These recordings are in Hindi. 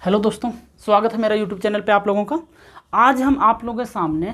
हेलो दोस्तों, स्वागत है मेरा यूट्यूब चैनल पे आप लोगों का। आज हम आप लोगों के सामने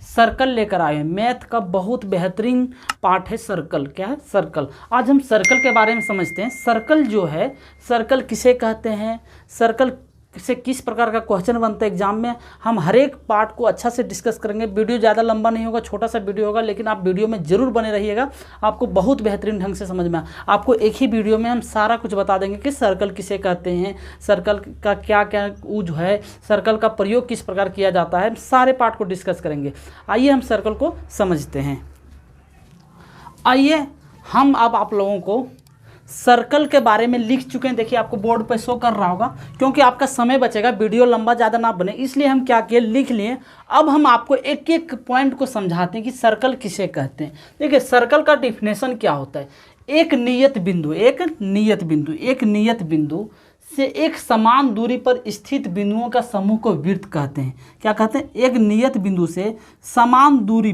सर्कल लेकर आए हैं। मैथ का बहुत बेहतरीन पार्ट है सर्कल। क्या है? सर्कल। आज हम सर्कल के बारे में समझते हैं। सर्कल जो है, सर्कल किसे कहते हैं, सर्कल से किस प्रकार का क्वेश्चन बनता है एग्जाम में, हम हर एक पार्ट को अच्छा से डिस्कस करेंगे। वीडियो ज़्यादा लंबा नहीं होगा, छोटा सा वीडियो होगा, लेकिन आप वीडियो में ज़रूर बने रहिएगा। आपको बहुत बेहतरीन ढंग से समझ में आपको एक ही वीडियो में हम सारा कुछ बता देंगे कि सर्कल किसे कहते हैं, सर्कल का क्या क्या वो जो है, सर्कल का प्रयोग किस प्रकार किया जाता है, सारे पार्ट को डिस्कस करेंगे। आइए हम सर्कल को समझते हैं। आइए हम अब आप लोगों को सर्कल के बारे में लिख चुके हैं। देखिए आपको बोर्ड पर शो कर रहा होगा, क्योंकि आपका समय बचेगा, वीडियो लंबा ज़्यादा ना बने, इसलिए हम क्या किए, लिख लिए। अब हम आपको एक एक पॉइंट को समझाते हैं कि सर्कल किसे कहते हैं। देखिए सर्कल का डिफिनेशन क्या होता है। एक नियत बिंदु से एक समान दूरी पर स्थित बिंदुओं का समूह को वृत्त कहते हैं। क्या कहते हैं? एक नियत बिंदु से समान दूरी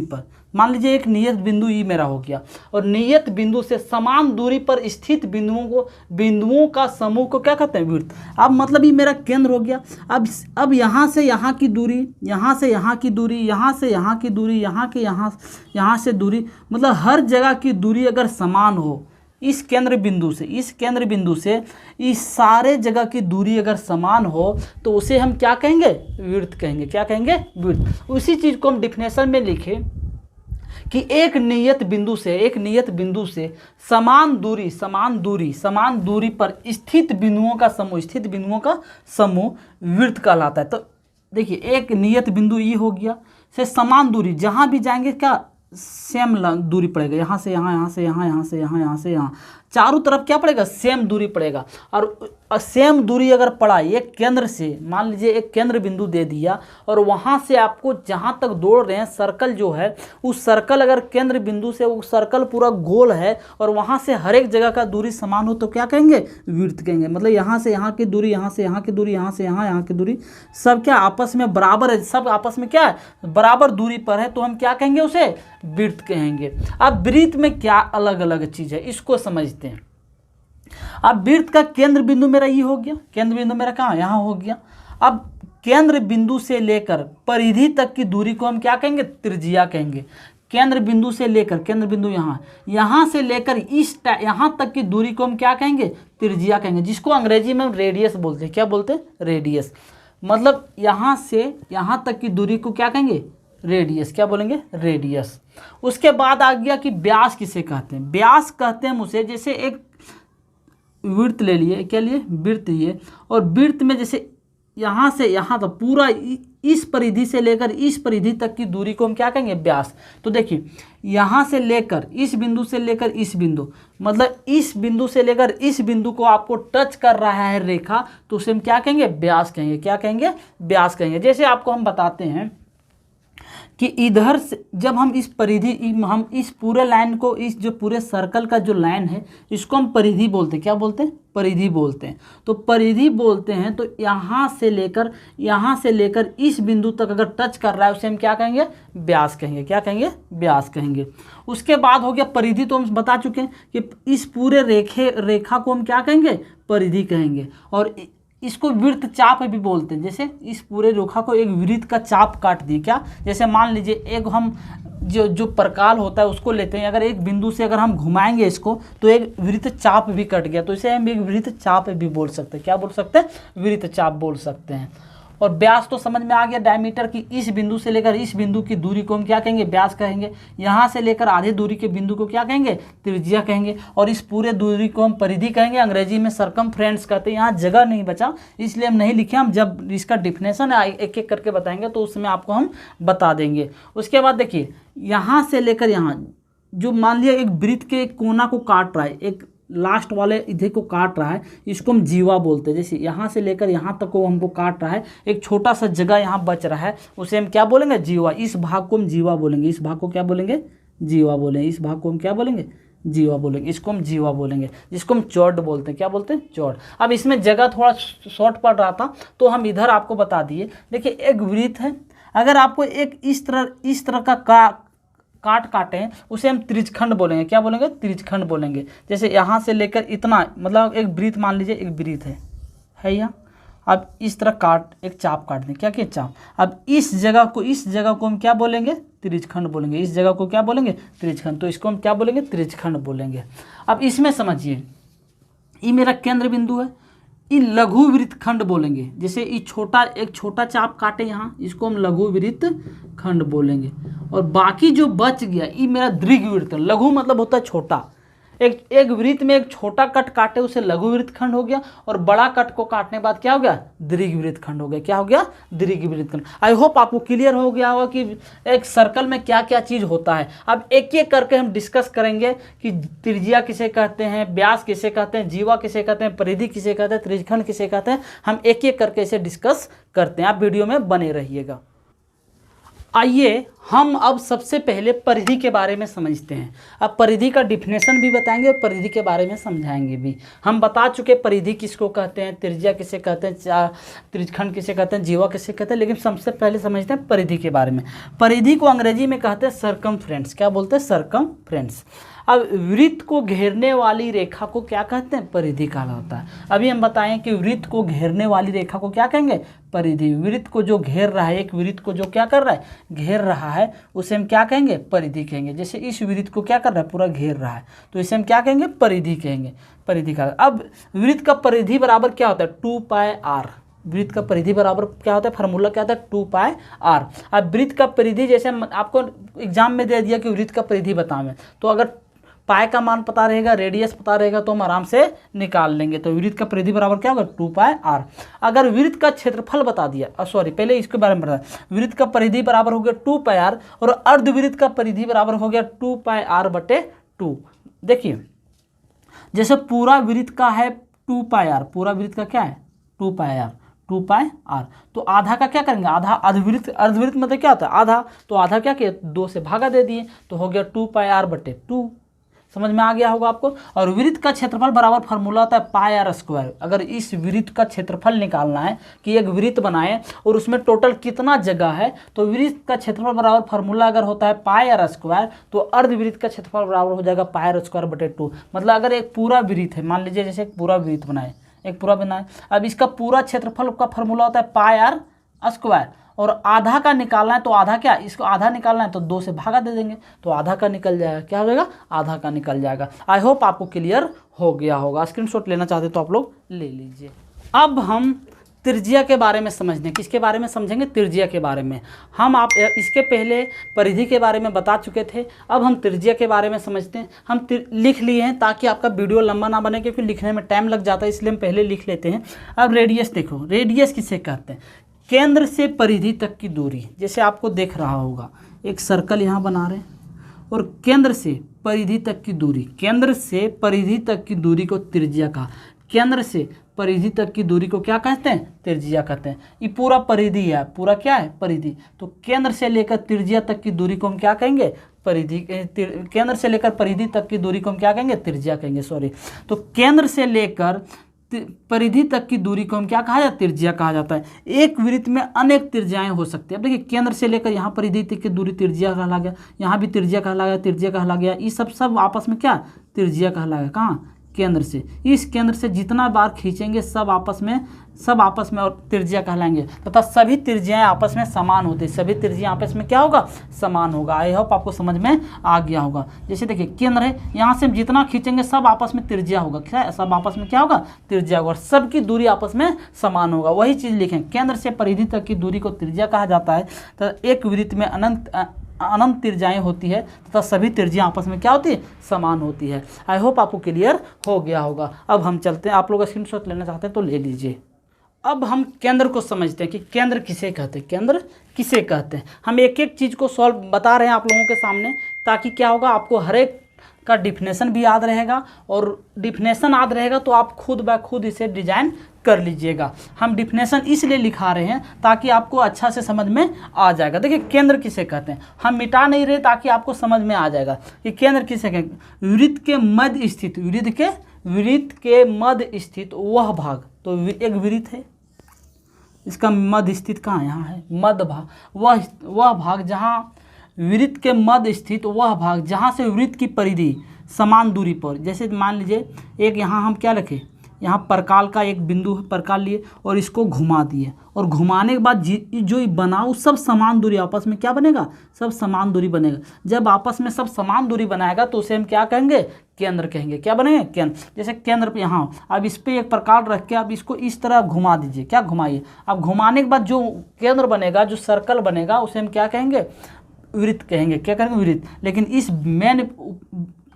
पर मान लीजिए एक नियत बिंदु ई मेरा हो गया, और नियत बिंदु से समान दूरी पर स्थित बिंदुओं का समूह को क्या कहते हैं? वृत्त। अब मतलब ये मेरा केंद्र हो गया। अब यहाँ से यहाँ की दूरी, यहाँ से यहाँ की दूरी, यहाँ से यहाँ की दूरी, यहाँ से दूरी, मतलब हर जगह की दूरी अगर समान हो, इस केंद्र बिंदु से इस सारे जगह की दूरी अगर समान हो, तो उसे हम क्या कहेंगे? वृत्त कहेंगे। क्या कहेंगे? वृत्त। उसी चीज़ को हम डिफिनेशन में लिखे कि एक नियत बिंदु से समान दूरी पर स्थित बिंदुओं का समूह वृत्त कहलाता है। तो देखिए एक नियत बिंदु ई हो गया से समान दूरी, जहाँ भी जाएंगे क्या सेम दूरी पड़ेगा, यहाँ से यहाँ, यहाँ से यहाँ, यहाँ से यहाँ, यहाँ से यहाँ, चारों तरफ क्या पड़ेगा? सेम दूरी पड़ेगा। और सेम दूरी अगर पड़ा एक केंद्र से, मान लीजिए एक केंद्र बिंदु दे दिया, और वहाँ से आपको जहाँ तक दौड़ रहे हैं सर्कल जो है, उस सर्कल अगर केंद्र बिंदु से वो सर्कल पूरा गोल है और वहाँ से हर एक जगह का दूरी समान हो, तो क्या कहेंगे? वृत्त कहेंगे। मतलब यहाँ से यहाँ की दूरी, यहाँ से यहाँ की दूरी, यहाँ से यहाँ, यहाँ की दूरी, सब क्या आपस में बराबर है, सब आपस में क्या है? बराबर दूरी पर है, तो हम क्या कहेंगे? उसे वृत्त कहेंगे। अब वृत्त में क्या अलग अलग चीज़ है, इसको समझते हैं। अब वृत्त का केंद्र बिंदु मेरा ये हो गया, केंद्र बिंदु मेरा कहाँ? यहाँ हो गया। अब केंद्र बिंदु से लेकर परिधि तक की दूरी को हम क्या कहेंगे? त्रिज्या कहेंगे। केंद्र बिंदु से लेकर, केंद्र बिंदु यहाँ से लेकर यहाँ तक की दूरी को हम क्या कहेंगे? त्रिज्या कहेंगे, जिसको अंग्रेजी में हम रेडियस बोलते हैं। क्या बोलते हैं? रेडियस। मतलब यहाँ से यहाँ तक की दूरी को क्या कहेंगे? रेडियस। क्या बोलेंगे? रेडियस। उसके बाद आ गया कि व्यास किसे कहते हैं। व्यास कहते हैं हम उसे, जैसे एक वृत्त ले लिए, क्या लिए? वृत्त लिए, और वृत्त में जैसे यहाँ से यहाँ तक पूरा इस परिधि से लेकर इस परिधि तक की दूरी को हम क्या कहेंगे? व्यास। तो देखिए यहाँ से लेकर इस बिंदु से लेकर इस बिंदु, मतलब इस बिंदु से लेकर इस बिंदु को आपको टच कर रहा है रेखा, तो उसे हम क्या कहेंगे? व्यास कहेंगे। क्या कहेंगे? व्यास कहेंगे। जैसे आपको हम बताते हैं कि इधर से जब हम इस पूरे लाइन को, इस जो पूरे सर्कल का जो लाइन है, इसको हम परिधि बोलते हैं। क्या बोलते हैं? परिधि बोलते हैं। तो परिधि बोलते हैं, तो यहाँ से लेकर इस बिंदु तक अगर टच कर रहा है, उसे हम क्या कहेंगे? व्यास कहेंगे। क्या कहेंगे? व्यास कहेंगे। उसके बाद हो गया परिधि, तो हम बता चुके हैं कि इस पूरे रेखा को हम क्या कहेंगे? परिधि कहेंगे। और इसको वृत्त चाप भी बोलते हैं। जैसे इस पूरे रेखा को एक वृत्त का चाप काट दिए। क्या? जैसे मान लीजिए एक हम जो प्रकाल होता है उसको लेते हैं, अगर एक बिंदु से अगर हम घुमाएंगे इसको, तो एक वृत्त चाप भी कट गया, तो इसे हम एक वृत्त चाप भी बोल सकते हैं। क्या बोल सकते हैं? वृत्त चाप बोल सकते हैं। और व्यास तो समझ में आ गया, डायमीटर की इस बिंदु से लेकर इस बिंदु की दूरी को हम क्या कहेंगे? व्यास कहेंगे। यहाँ से लेकर आधे दूरी के बिंदु को क्या कहेंगे? त्रिज्या कहेंगे। और इस पूरे दूरी को हम परिधि कहेंगे। अंग्रेजी में सरकमफ्रेंस कहते हैं। यहाँ जगह नहीं बचा, इसलिए हम नहीं लिखे। हम जब इसका डिफिनेशन एक एक करके बताएंगे, तो उसमें आपको हम बता देंगे। उसके बाद देखिए यहाँ से लेकर यहाँ, जो मान लिया एक वृत्त के एक कोना को काट रहा है, एक लास्ट वाले इधर को काट रहा है, इसको हम जीवा बोलते हैं। जैसे यहाँ से लेकर यहाँ तक को हमको काट रहा है, एक छोटा सा जगह यहाँ बच रहा है, उसे हम क्या बोलेंगे? जीवा। इस भाग को हम जीवा बोलेंगे। इस भाग को क्या बोलेंगे? जीवा बोलेंगे। इस भाग को हम क्या बोलेंगे? जीवा बोलेंगे। इसको हम जीवा बोलेंगे, जिसको हम चौड़ बोलते हैं। क्या बोलते हैं? चौड़। अब इसमें जगह थोड़ा शॉर्ट पड़ रहा था, तो हम इधर आपको बता दिए। देखिए एक वृत्त है, अगर आपको एक इस तरह का काटे हैं, उसे हम त्रिज्यखंड बोलेंगे। क्या बोलेंगे? त्रिज्यखंड बोलेंगे। जैसे यहाँ से लेकर इतना, मतलब एक वृत्त मान लीजिए, एक वृत्त है, है यहाँ। अब इस तरह एक चाप काट दें, क्या क्या चाप। अब इस जगह को हम क्या बोलेंगे, त्रिज्यखंड बोलेंगे। इस जगह को क्या बोलेंगे, त्रिज्यखंड। तो इसको हम क्या बोलेंगे, त्रिज्यखंड बोलेंगे। अब इसमें समझिए, ये मेरा केंद्र बिंदु है, ये लघु वृत्तखंड बोलेंगे। जैसे ये एक छोटा चाप काटे यहाँ, इसको हम लघु वृत्तखंड बोलेंगे। और बाकी जो बच गया ये मेरा दीर्घ वृत्तखंड। लघु मतलब होता है छोटा। एक वृत्त में एक छोटा कट काटे उसे लघु वृत्तखंड हो गया, और बड़ा कट को काटने के बाद क्या हो गया, दीर्घ वृत्तखंड हो गया। क्या हो गया, दीर्घ वृत्तखंड। आई होप आपको क्लियर हो गया होगा कि एक सर्कल में क्या क्या चीज़ होता है। अब एक एक करके हम डिस्कस करेंगे कि त्रिज्या किसे कहते हैं, व्यास किसे कहते हैं, जीवा किसे कहते हैं, परिधि किसे कहते हैं, त्रिज्यखंड किसे कहते हैं। हम एक एक करके इसे डिस्कस करते हैं। आप वीडियो में बने रहिएगा। आइए हम अब सबसे पहले परिधि के बारे में समझते हैं। अब परिधि का डिफिनेशन भी बताएंगे और परिधि के बारे में समझाएंगे भी। हम बता चुके परिधि किसको कहते हैं, त्रिज्या किसे कहते हैं, त्रिज्यखंड किसे कहते हैं, जीवा किसे कहते हैं। लेकिन सबसे पहले समझते हैं परिधि के बारे में। परिधि को अंग्रेजी में कहते हैं सरकमफ्रेंस। क्या बोलते हैं, सरकमफ्रेंस। अब वृत्त को घेरने वाली रेखा को क्या कहते हैं, परिधि कहा जाता है। अभी हम बताएं कि वृत्त को घेरने वाली रेखा को क्या कहेंगे, परिधि। वृत्त को जो घेर रहा है, एक वृत्त को जो क्या कर रहा है, घेर रहा है, उसे हम क्या कहेंगे, परिधि कहेंगे। जैसे इस वृत्त को क्या कर रहा है, पूरा घेर रहा है, तो इसे हम क्या कहेंगे, परिधि कहेंगे। परिधि का अब वृत्त का परिधि बराबर क्या होता है, 2πr। वृत्त का परिधि बराबर क्या होता है, फार्मूला क्या होता है, 2πr। अब वृत्त का परिधि, जैसे आपको एग्जाम में दे दिया कि वृत्त का परिधि बतावें, तो अगर पाई का मान पता रहेगा, रेडियस पता रहेगा, तो हम आराम से निकाल लेंगे। तो वृत्त का परिधि बराबर क्या होगा, 2πr। अगर वृत्त का क्षेत्रफल बता दिया, सॉरी पहले इसके बारे में बता, वृत्त का परिधि बराबर हो गया 2πr, और अर्धवृत्त का परिधि बराबर हो गया 2πr/2। देखिए जैसे पूरा वृत्त का है 2πr, पूरा वृत्त का क्या है 2πr, तो आधा का क्या करेंगे, आधा अर्धवृत्त मतलब क्या होता है, आधा। तो आधा क्या किया, 2 से भागा दे दिए, तो हो गया 2πr/2। समझ में आ गया होगा आपको। और वृत्त का क्षेत्रफल बराबर फार्मूला होता है πr²। अगर इस वृत्त का क्षेत्रफल निकालना है कि एक वृत्त बनाए और उसमें टोटल कितना जगह है, तो वृत्त का क्षेत्रफल बराबर फार्मूला अगर होता है πr², तो अर्धवृत्त का क्षेत्रफल बराबर हो जाएगा πr²/2। मतलब अगर एक पूरा वृत्त है, मान लीजिए जैसे एक पूरा वृत्त बनाए, एक पूरा बनाए, अब इसका पूरा क्षेत्रफल का फार्मूला होता है πr², और आधा का निकालना है, तो आधा क्या, इसको आधा निकालना है तो 2 से भागा दे देंगे, तो आधा का निकल जाएगा। क्या हो जाएगा, आधा का निकल जाएगा। आई होप आपको क्लियर हो गया होगा। स्क्रीनशॉट लेना चाहते तो आप लोग ले लीजिए। अब हम त्रिज्या के बारे में समझने, किसके बारे में समझेंगे, त्रिज्या के बारे में। हम आप इसके पहले परिधि के बारे में बता चुके थे, अब हम त्रिज्या के बारे में समझते हैं। हम लिख लिए हैं ताकि आपका वीडियो लंबा ना बने, क्योंकि लिखने में टाइम लग जाता है, इसलिए हम पहले लिख लेते हैं। अब रेडियस देखो, रेडियस किसे कहते हैं, केंद्र से परिधि तक की दूरी। जैसे आपको देख रहा होगा एक सर्कल यहाँ बना रहे हैं, और केंद्र से परिधि तक की दूरी, केंद्र से परिधि तक की दूरी को त्रिज्या कहा। केंद्र से परिधि तक की दूरी को क्या कहते हैं, त्रिज्या कहते हैं। ये पूरा परिधि है, पूरा क्या है, परिधि। तो केंद्र से लेकर त्रिज्या तक की दूरी को हम क्या कहेंगे, परिधि। केंद्र से लेकर परिधि तक की दूरी को हम क्या कहेंगे, त्रिज्या कहेंगे, सॉरी। तो केंद्र से लेकर परिधि तक की दूरी को हम क्या कहा जाता है, त्रिज्या कहा जाता है। एक वृत्त में अनेक त्रिज्याएं हो सकती है। अब देखिए केंद्र से लेकर यहाँ परिधि तक की दूरी त्रिज्या कहला गया, यहाँ भी त्रिज्या कहला गया, त्रिज्या कहला गया। ये सब आपस में क्या, त्रिज्या कहला गया। कहाँ, केंद्र से। इस केंद्र से जितना बार खींचेंगे सब आपस में और त्रिज्या कहलाएंगे, तथा सभी त्रिज्याएं आपस में समान होती है। सभी त्रिज्या आपस में क्या होगा, समान होगा। आई होप आपको समझ में आ गया होगा। जैसे देखिए केंद्र है, यहाँ से हम जितना खींचेंगे सब आपस में त्रिज्या होगा। क्या, सब आपस में क्या होगा, त्रिज्या होगा, और सबकी दूरी आपस में समान होगा। वही चीज़ लिखें, केंद्र से परिधि तक की दूरी को त्रिज्या कहा जाता है। तो एक वृत्त में अनंत त्रिज्याएं होती है तथा सभी त्रिज्याएं आपस में क्या होती है, समान होती है। आई होप आपको क्लियर हो गया होगा। अब हम चलते हैं, आप लोग स्क्रीनशॉट लेना चाहते हैं तो ले लीजिए। अब हम केंद्र को समझते हैं कि केंद्र किसे कहते हैं, केंद्र किसे कहते हैं। हम एक एक चीज़ को सॉल्व बता रहे हैं आप लोगों के सामने, ताकि क्या होगा, आपको हर एक का डिफिनेशन भी याद रहेगा, और डिफिनेशन याद रहेगा तो आप खुद ब खुद इसे डिजाइन कर लीजिएगा। हम डिफिनेशन इसलिए लिखा रहे हैं ताकि आपको अच्छा से समझ में आ जाएगा। देखिए केंद्र किसे कहते हैं, हम मिटा नहीं रहे ताकि आपको समझ में आ जाएगा कि केंद्र किसे कहते हैं। वृत्त के मध्य स्थित, वृत्त के मध्य स्थित वह भाग, तो एक वृत्त है, इसका मध्य स्थित कहाँ, यहाँ है मध्य भाग। वह भाग जहाँ वृत्त के मध्य स्थित वह भाग जहाँ से वृत्त की परिधि समान दूरी पर, जैसे मान लीजिए एक यहाँ हम क्या रखें, यहाँ परकाल का एक बिंदु है, परकाल लिए और इसको घुमा दिए, और घुमाने के बाद जो बनाओ सब समान दूरी आपस में क्या बनेगा, सब समान दूरी बनेगा। जब आपस में सब समान दूरी बनाएगा तो उसे हम क्या कहेंगे, केंद्र कहेंगे। क्या बनेंगे, केंद्र। जैसे केंद्र पे यहाँ, अब इस पे एक प्रकार रख के अब इसको इस तरह घुमा दीजिए, क्या घुमाइए। अब घुमाने के बाद जो केंद्र बनेगा, जो सर्कल बनेगा, उसे हम क्या कहेंगे, वृत्त कहेंगे। क्या कहेंगे, वृत्त। लेकिन इस मेन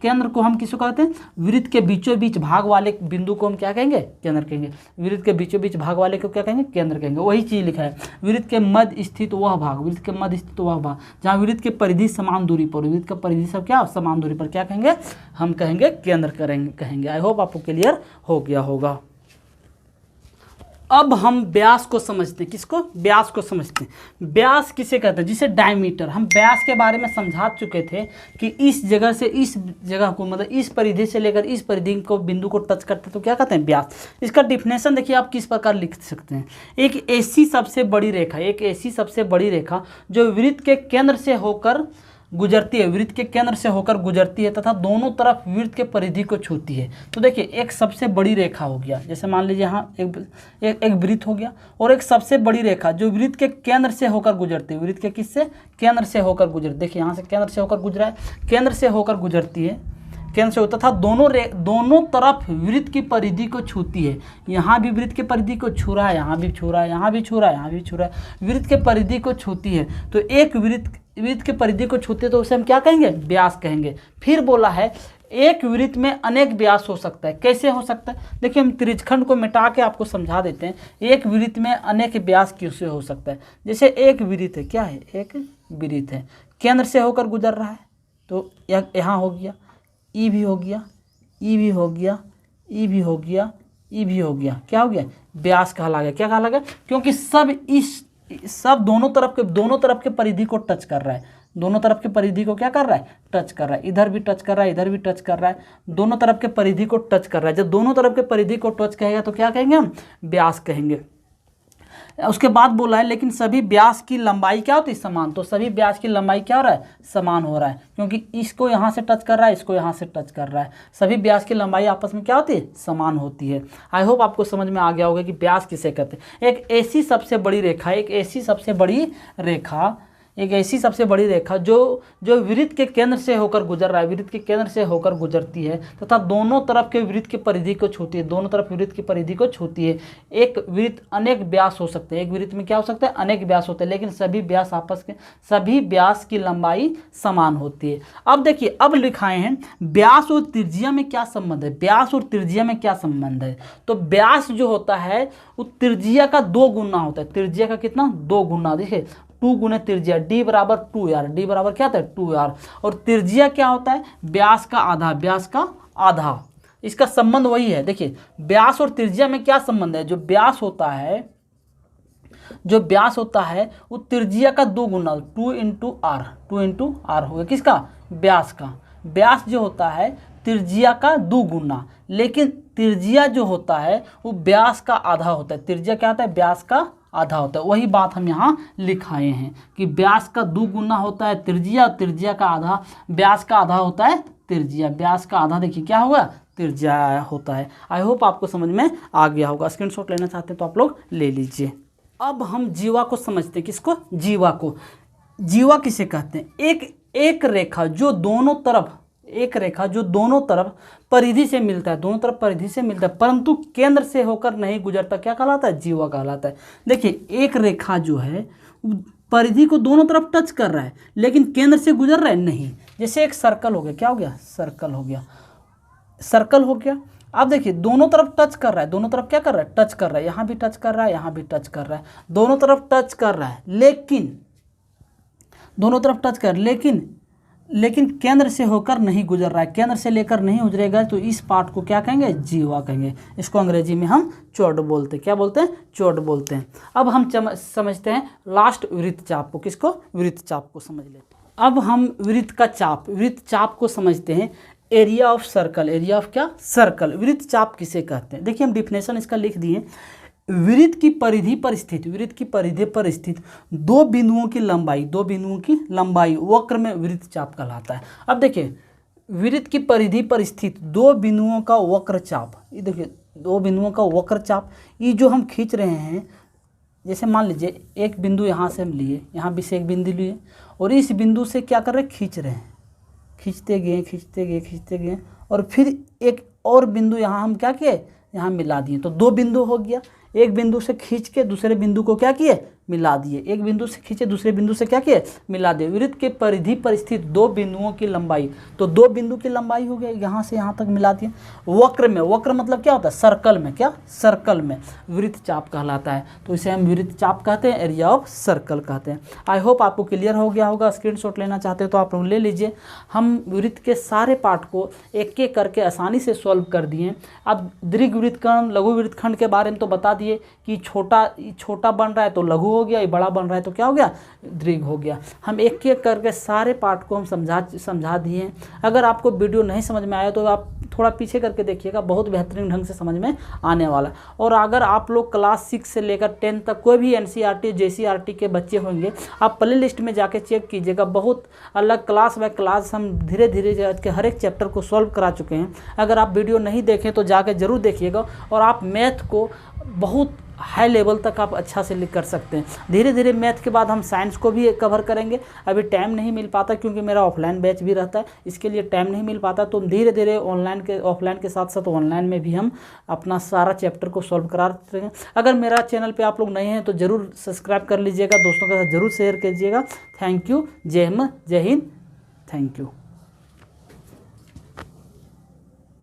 केंद्र को हम किसको कहते हैं, वृत्त के बीचों बीच भाग वाले बिंदु को हम क्या कहेंगे, केंद्र कहेंगे। वृत्त के बीचों बीच भाग वाले को क्या कहेंगे, केंद्र कहेंगे। वही चीज लिखा है, वृत्त के मध्य स्थित वह भाग, वृत्त के मध्य स्थित वह भाग जहाँ वृत्त के परिधि समान दूरी पर, वृत्त का परिधि सब क्या समान दूरी पर, क्या कहेंगे, हम कहेंगे केंद्र कहेंगे। आई होप आपको क्लियर हो गया होगा। अब हम व्यास को समझते हैं। किसको, व्यास को समझते हैं। व्यास किसे कहते हैं, जिसे डायमीटर। हम व्यास के बारे में समझा चुके थे कि इस जगह से इस जगह को, मतलब इस परिधि से लेकर इस परिधि को, बिंदु को टच करते तो क्या कहते हैं, व्यास। इसका डिफिनेशन देखिए आप किस प्रकार लिख सकते हैं। एक ऐसी सबसे बड़ी रेखा, एक ऐसी सबसे बड़ी रेखा जो वृत्त के केंद्र से होकर गुजरती है, वृत्त के केंद्र से होकर गुजरती है तथा दोनों तरफ वृत्त के परिधि को छूती है। तो देखिए एक सबसे बड़ी रेखा हो गया, जैसे मान लीजिए यहाँ एक वृत्त हो गया, और एक सबसे बड़ी रेखा जो वृत्त के केंद्र से होकर गुजरती है। वृत्त के किससे, केंद्र से होकर गुजरती। देखिए यहाँ से केंद्र से होकर गुजरा है, केंद्र से होकर गुजरती है, केंद्र से होता था, दोनों तरफ वृत्त की परिधि को छूती है। यहाँ भी वृत्त के परिधि को छू रहा है, यहाँ भी छू रहा है, यहाँ भी छू रहा है, यहाँ भी छू रहा है, वृत्त के परिधि को छूती है। तो एक वृत्त के परिधि को छूते तो उसे हम क्या कहेंगे, व्यास कहेंगे। फिर बोला है एक वृत्त में अनेक व्यास हो सकता है। कैसे हो सकता है, देखिए हम त्रिज्यखंड को मिटा के आपको समझा देते हैं। एक वृत्त में अनेक व्यास कैसे हो सकता है। जैसे एक वृत्त है, क्या है, एक वृत्त है, केंद्र से होकर गुजर रहा है, तो यहाँ हो गया, ई भी हो गया, ई भी हो गया, ई भी हो गया, ई भी हो गया, क्या हो गया, व्यास कहला गया। क्या कहला गया, क्योंकि सब दोनों तरफ के परिधि को टच कर रहा है, दोनों तरफ के परिधि को क्या कर रहा है, टच कर रहा है। इधर भी टच कर रहा है, इधर भी टच कर रहा है, दोनों तरफ के परिधि को टच कर रहा है। जब दोनों तरफ के परिधि को टच कहेगा तो क्या कहेंगे, हम व्यास कहेंगे। उसके बाद बोला है लेकिन सभी व्यास की लंबाई क्या होती है, समान। तो सभी व्यास की लंबाई क्या हो रहा है, समान हो रहा है, क्योंकि इसको यहाँ से टच कर रहा है, इसको यहाँ से टच कर रहा है। सभी व्यास की लंबाई आपस में क्या होती है, समान होती है। आई होप आपको समझ में आ गया होगा कि व्यास किसे कहते हैं। एक ऐसी सबसे बड़ी रेखा, एक ऐसी सबसे बड़ी रेखा जो वृत्त के केंद्र से होकर गुजर रहा है, वृत्त के केंद्र से होकर गुजरती है तथा दोनों तरफ के वृत्त की परिधि को छूती है, दोनों तरफ वृत्त की परिधि को छूती है। एक वृत्त अनेक व्यास हो सकते हैं, एक वृत्त में क्या हो सकता है, अनेक व्यास होते हैं, लेकिन सभी व्यास की लंबाई समान होती है। अब देखिए, अब लिखाए हैं व्यास और त्रिज्या में क्या संबंध है, व्यास और त्रिज्या में क्या संबंध है। तो व्यास जो होता है वो त्रिज्या का 2 गुना होता है। त्रिज्या का कितना, 2 गुना। देखिए 2 गुने त्रिज्या, d बराबर 2r, d बराबर क्या होता है, 2r। और त्रिज्या क्या होता है, व्यास का आधा, व्यास का आधा। इसका संबंध वही है। देखिए व्यास और त्रिज्या में क्या संबंध है, जो व्यास होता है वो त्रिज्या का 2 गुना, 2 इंटू आर होगा, किसका, व्यास का। व्यास जो होता है त्रिज्या का 2 गुना, लेकिन त्रिज्या जो होता है वो व्यास का आधा होता है। त्रिज्या क्या होता है, व्यास का आधा होता है। वही बात हम यहाँ लिखाए हैं कि व्यास का 2 गुना होता है त्रिज्या, त्रिज्या का आधा, व्यास का आधा होता है त्रिज्या, व्यास का आधा देखिए क्या होगा, त्रिज्या होता है। आई होप आपको समझ में आ गया होगा। स्क्रीनशॉट लेना चाहते हैं तो आप लोग ले लीजिए। अब हम जीवा को समझते हैं। किसको, जीवा को। जीवा किसे कहते हैं, एक रेखा जो दोनों तरफ परिधि से मिलता है, परंतु केंद्र से होकर नहीं गुजरता, क्या कहलाता है, जीवा कहलाता है। देखिए एक रेखा जो है परिधि को दोनों तरफ टच कर रहा है, लेकिन केंद्र से गुजर रहा है नहीं। जैसे एक सर्कल हो गया, क्या हो गया, सर्कल हो गया। अब देखिए दोनों तरफ टच कर रहा है, दोनों तरफ क्या कर रहा है, टच कर रहा है, यहाँ भी टच कर रहा है, यहाँ भी टच कर रहा है, दोनों तरफ टच कर रहा है, लेकिन केंद्र से होकर नहीं गुजर रहा है, केंद्र से लेकर नहीं गुजरेगा, तो इस पार्ट को क्या कहेंगे, जीवा कहेंगे। इसको अंग्रेजी में हम चोड बोलते हैं। क्या बोलते हैं, चोड बोलते हैं। अब हम समझते हैं लास्ट वृत्तचाप को। किसको, वृत्तचाप को समझ लेते हैं। अब हम वृत्तचाप को समझते हैं। Area of circle, area of क्या, सर्कल। वृत्तचाप किसे कहते हैं, देखिए हम डिफिनेशन इसका लिख दिए। वृत्त की परिधि पर स्थित 2 बिंदुओं की लंबाई वक्र में वृत्तचाप कहलाता है। अब देखिए वृत्त की परिधि पर स्थित 2 बिंदुओं का वक्रचाप, ये देखिए दो बिंदुओं का वक्र चाप, ये जो हम खींच रहे हैं, जैसे मान लीजिए एक बिंदु यहाँ से हम लिए, यहाँ भी से एक बिंदु लिए और इस बिंदु से क्या कर रहे हैं, खींच रहे हैं, खींचते गए खींचते गए खींचते गए और फिर एक और बिंदु यहाँ हम क्या किए, यहाँ मिला दिए, तो दो बिंदु हो गया। एक बिंदु से खींच के दूसरे बिंदु को क्या किए, मिला दिए, एक बिंदु से खींचे दूसरे बिंदु से क्या किए, मिला दिए। वृत्त के परिधि पर स्थित दो बिंदुओं की लंबाई, तो दो बिंदु की लंबाई हो गया, यहाँ से यहाँ तक मिला दिए। वक्र में, वक्र मतलब क्या होता है, सर्कल में, क्या सर्कल में वृत्त चाप कहलाता है, तो इसे हम वृत्त चाप कहते हैं, एरिया ऑफ सर्कल कहते हैं। आई होप आपको क्लियर हो गया होगा। स्क्रीनशॉट लेना चाहते हो तो आप लोग ले लीजिए। हम वृत्त के सारे पार्ट को एक एक करके आसानी से सॉल्व कर दिए। अब दीर्घ वृत्तखंड, लघु वृत्तखंड के बारे में तो बता दिए कि छोटा बन रहा है तो लघु हो गया, ये बड़ा बन रहा है तो क्या हो गया, दीर्घ हो गया। हम एक एक करके सारे पार्ट को हम समझा दिए। अगर आपको वीडियो नहीं समझ में आया तो आप थोड़ा पीछे करके देखिएगा, बहुत बेहतरीन ढंग से समझ में आने वाला। और अगर आप लोग क्लास 6 से लेकर 10 तक कोई भी NCERT JCERT के बच्चे होंगे, आप प्ले लिस्ट में जाके चेक कीजिएगा, बहुत अलग क्लास बाय क्लास हम धीरे धीरे के हर एक चैप्टर को सॉल्व करा चुके हैं। अगर आप वीडियो नहीं देखें तो जाके ज़रूर देखिएगा, और आप मैथ को बहुत हाई लेवल तक आप अच्छा से कर सकते हैं। धीरे धीरे मैथ के बाद हम साइंस को भी कवर करेंगे। अभी टाइम नहीं मिल पाता क्योंकि मेरा ऑफलाइन बैच भी रहता है, इसके लिए टाइम नहीं मिल पाता, तो धीरे धीरे ऑफलाइन के साथ साथ ऑनलाइन में भी हम अपना सारा चैप्टर को सॉल्व करा रहे हैं। अगर मेरा चैनल पे आप लोग नए हैं तो ज़रूर सब्सक्राइब कर लीजिएगा, दोस्तों के साथ ज़रूर शेयर कीजिएगा। Thank you. जय हिंद, जय हिंद, थैंक यू।